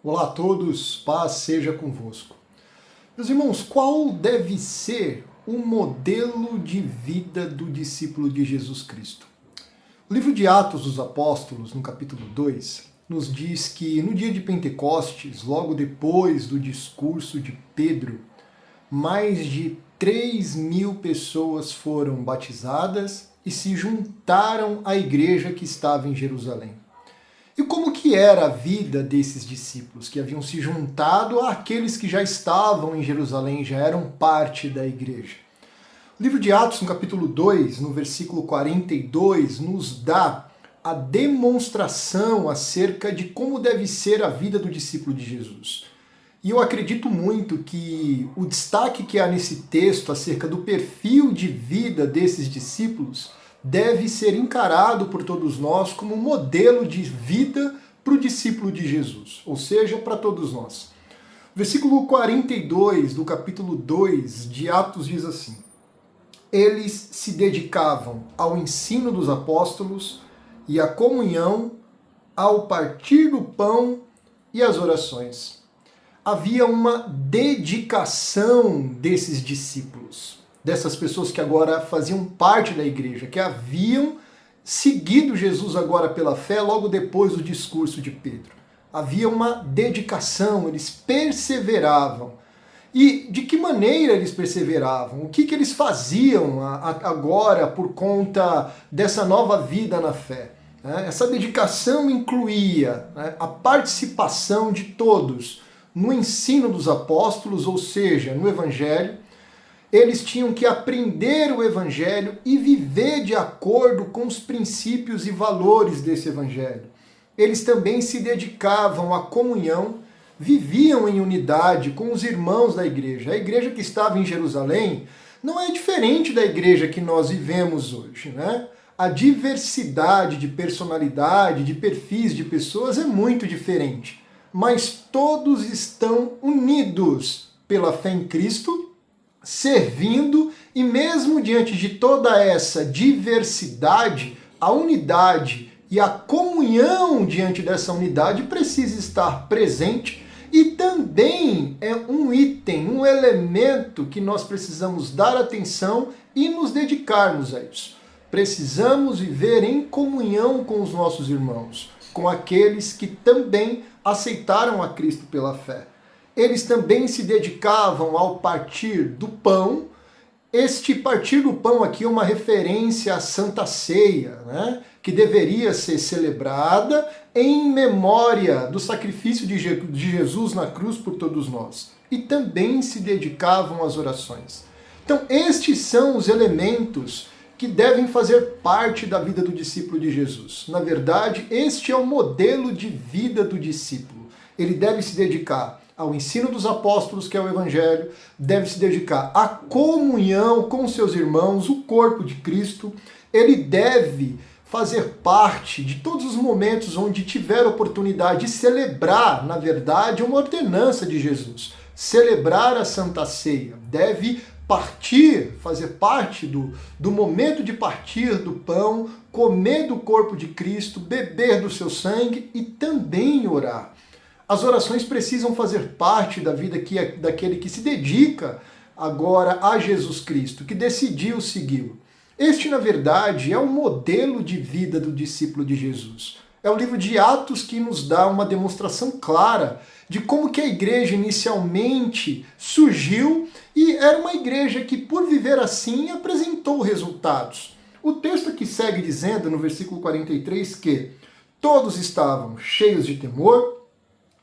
Olá a todos, paz seja convosco. Meus irmãos, qual deve ser o modelo de vida do discípulo de Jesus Cristo? O livro de Atos dos Apóstolos, no capítulo 2, nos diz que no dia de Pentecostes, logo depois do discurso de Pedro, mais de 3.000 pessoas foram batizadas e se juntaram à igreja que estava em Jerusalém. E como que era a vida desses discípulos que haviam se juntado àqueles que já estavam em Jerusalém, já eram parte da igreja? O livro de Atos, no capítulo 2, no versículo 42, nos dá a demonstração acerca de como deve ser a vida do discípulo de Jesus. E eu acredito muito que o destaque que há nesse texto acerca do perfil de vida desses discípulos deve ser encarado por todos nós como um modelo de vida para o discípulo de Jesus, ou seja, para todos nós. O versículo 42 do capítulo 2 de Atos diz assim: eles se dedicavam ao ensino dos apóstolos e à comunhão, ao partir do pão e às orações. Havia uma dedicação desses discípulos, dessas pessoas que agora faziam parte da igreja, que haviam seguido Jesus agora pela fé logo depois do discurso de Pedro. Havia uma dedicação, eles perseveravam. E de que maneira eles perseveravam? O que eles faziam agora por conta dessa nova vida na fé? Essa dedicação incluía a participação de todos no ensino dos apóstolos, ou seja, no Evangelho. Eles tinham que aprender o Evangelho e viver de acordo com os princípios e valores desse Evangelho. Eles também se dedicavam à comunhão, viviam em unidade com os irmãos da igreja. A igreja que estava em Jerusalém não é diferente da igreja que nós vivemos hoje, né? A diversidade de personalidade, de perfis de pessoas é muito diferente, mas todos estão unidos pela fé em Cristo, servindo, e mesmo diante de toda essa diversidade, a unidade e a comunhão diante dessa unidade precisa estar presente, e também é um item, um elemento que nós precisamos dar atenção e nos dedicarmos a isso. Precisamos viver em comunhão com os nossos irmãos, com aqueles que também aceitaram a Cristo pela fé. Eles também se dedicavam ao partir do pão. Este partir do pão aqui é uma referência à Santa Ceia, né? Que deveria ser celebrada em memória do sacrifício de Jesus na cruz por todos nós. E também se dedicavam às orações. Então, estes são os elementos que devem fazer parte da vida do discípulo de Jesus. Na verdade, este é o modelo de vida do discípulo. Ele deve se dedicar ao ensino dos apóstolos, que é o Evangelho, deve se dedicar à comunhão com seus irmãos, o corpo de Cristo. Ele deve fazer parte de todos os momentos onde tiver oportunidade de celebrar, na verdade, uma ordenança de Jesus. Celebrar a Santa Ceia. Deve partir, fazer parte do momento de partir do pão, comer do corpo de Cristo, beber do seu sangue e também orar. As orações precisam fazer parte da vida daquele que se dedica agora a Jesus Cristo, que decidiu segui-lo. Este, na verdade, é o modelo de vida do discípulo de Jesus. É o livro de Atos que nos dá uma demonstração clara de como que a igreja inicialmente surgiu, e era uma igreja que, por viver assim, apresentou resultados. O texto aqui segue dizendo, no versículo 43, que todos estavam cheios de temor,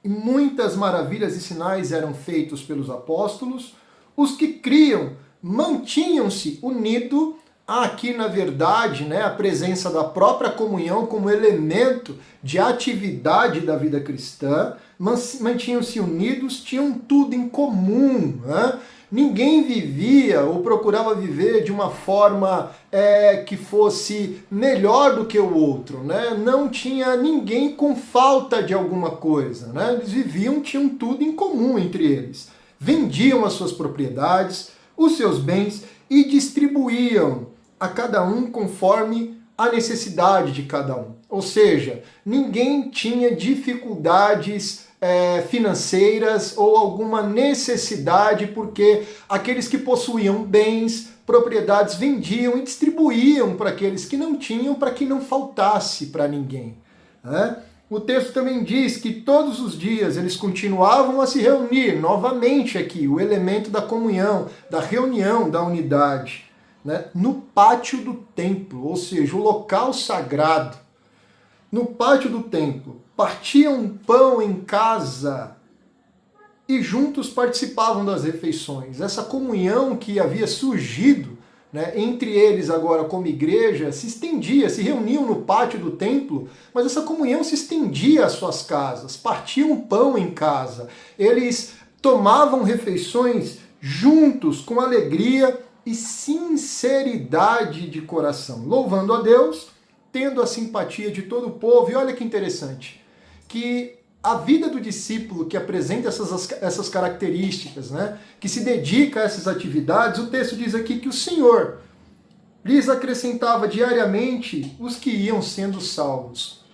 e muitas maravilhas e sinais eram feitos pelos apóstolos. Os que criam mantinham-se unidos. Aqui, na verdade, a presença da própria comunhão como elemento de atividade da vida cristã. Mantinham-se unidos, tinham tudo em comum. Ninguém vivia ou procurava viver de uma forma que fosse melhor do que o outro. Não tinha ninguém com falta de alguma coisa. Eles viviam, tinham tudo em comum entre eles. Vendiam as suas propriedades, os seus bens e distribuíam a cada um conforme a necessidade de cada um. Ou seja, ninguém tinha dificuldades financeiras ou alguma necessidade, porque aqueles que possuíam bens, propriedades, vendiam e distribuíam para aqueles que não tinham, para que não faltasse para ninguém, né? O texto também diz que todos os dias eles continuavam a se reunir, novamente aqui, o elemento da comunhão, da reunião, da unidade, né? No pátio do templo, ou seja, o local sagrado. No pátio do templo, partiam pão em casa e juntos participavam das refeições. Essa comunhão que havia surgido, né, entre eles agora como igreja, se estendia, se reuniam no pátio do templo, mas essa comunhão se estendia às suas casas, partiam pão em casa, eles tomavam refeições juntos, com alegria e sinceridade de coração, louvando a Deus, tendo a simpatia de todo o povo. E olha que interessante, que a vida do discípulo que apresenta essas características, né, que se dedica a essas atividades, o texto diz aqui que o Senhor lhes acrescentava diariamente os que iam sendo salvos.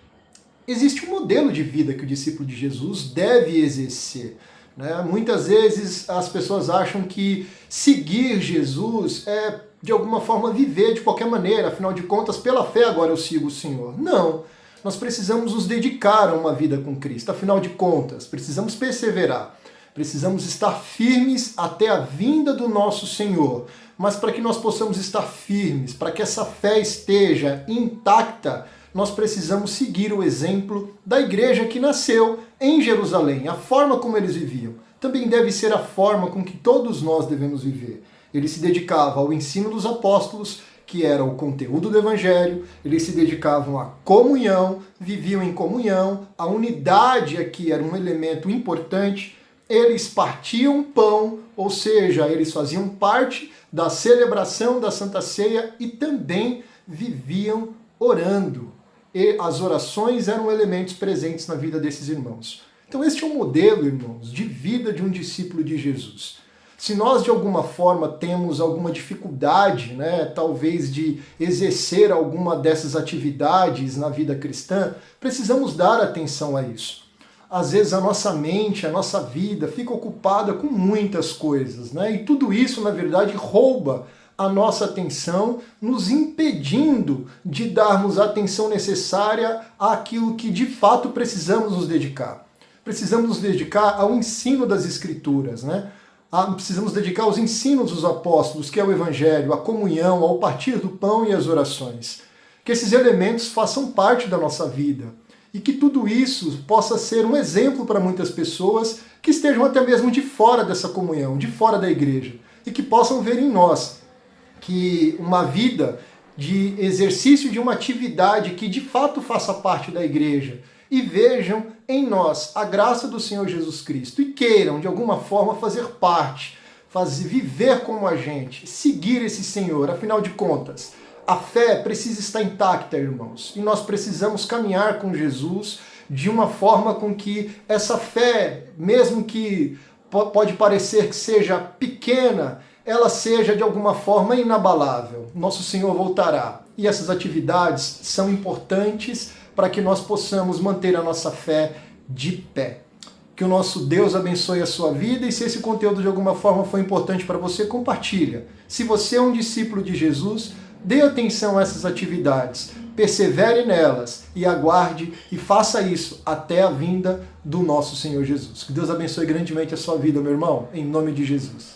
Existe um modelo de vida que o discípulo de Jesus deve exercer, né? Muitas vezes as pessoas acham que seguir Jesus é, de alguma forma, viver de qualquer maneira, afinal de contas, pela fé agora eu sigo o Senhor. Não. Nós precisamos nos dedicar a uma vida com Cristo. Afinal de contas, precisamos perseverar. Precisamos estar firmes até a vinda do nosso Senhor. Mas para que nós possamos estar firmes, para que essa fé esteja intacta, nós precisamos seguir o exemplo da igreja que nasceu em Jerusalém. A forma como eles viviam também deve ser a forma com que todos nós devemos viver. Ele se dedicava ao ensino dos apóstolos, que era o conteúdo do Evangelho, eles se dedicavam à comunhão, viviam em comunhão, a unidade aqui era um elemento importante, eles partiam pão, ou seja, eles faziam parte da celebração da Santa Ceia e também viviam orando. E as orações eram elementos presentes na vida desses irmãos. Então este é um modelo, irmãos, de vida de um discípulo de Jesus. Se nós, de alguma forma, temos alguma dificuldade, né, talvez de exercer alguma dessas atividades na vida cristã, precisamos dar atenção a isso. Às vezes a nossa mente, a nossa vida fica ocupada com muitas coisas, né, e tudo isso, na verdade, rouba a nossa atenção, nos impedindo de darmos a atenção necessária àquilo que de fato precisamos nos dedicar. Precisamos nos dedicar ao ensino das Escrituras, né? Precisamos dedicar aos ensinos dos apóstolos, que é o Evangelho, a comunhão, ao partir do pão e as orações. Que esses elementos façam parte da nossa vida e que tudo isso possa ser um exemplo para muitas pessoas que estejam até mesmo de fora dessa comunhão, de fora da igreja, e que possam ver em nós que uma vida de exercício de uma atividade que de fato faça parte da igreja, e vejam em nós a graça do Senhor Jesus Cristo e queiram, de alguma forma, fazer parte, viver como a gente, seguir esse Senhor. Afinal de contas, a fé precisa estar intacta, irmãos, e nós precisamos caminhar com Jesus de uma forma com que essa fé, mesmo que pode parecer que seja pequena, ela seja de alguma forma inabalável. Nosso Senhor voltará e essas atividades são importantes para que nós possamos manter a nossa fé de pé. Que o nosso Deus abençoe a sua vida e se esse conteúdo de alguma forma foi importante para você, compartilha. Se você é um discípulo de Jesus, dê atenção a essas atividades, persevere nelas e aguarde e faça isso até a vinda do nosso Senhor Jesus. Que Deus abençoe grandemente a sua vida, meu irmão, em nome de Jesus.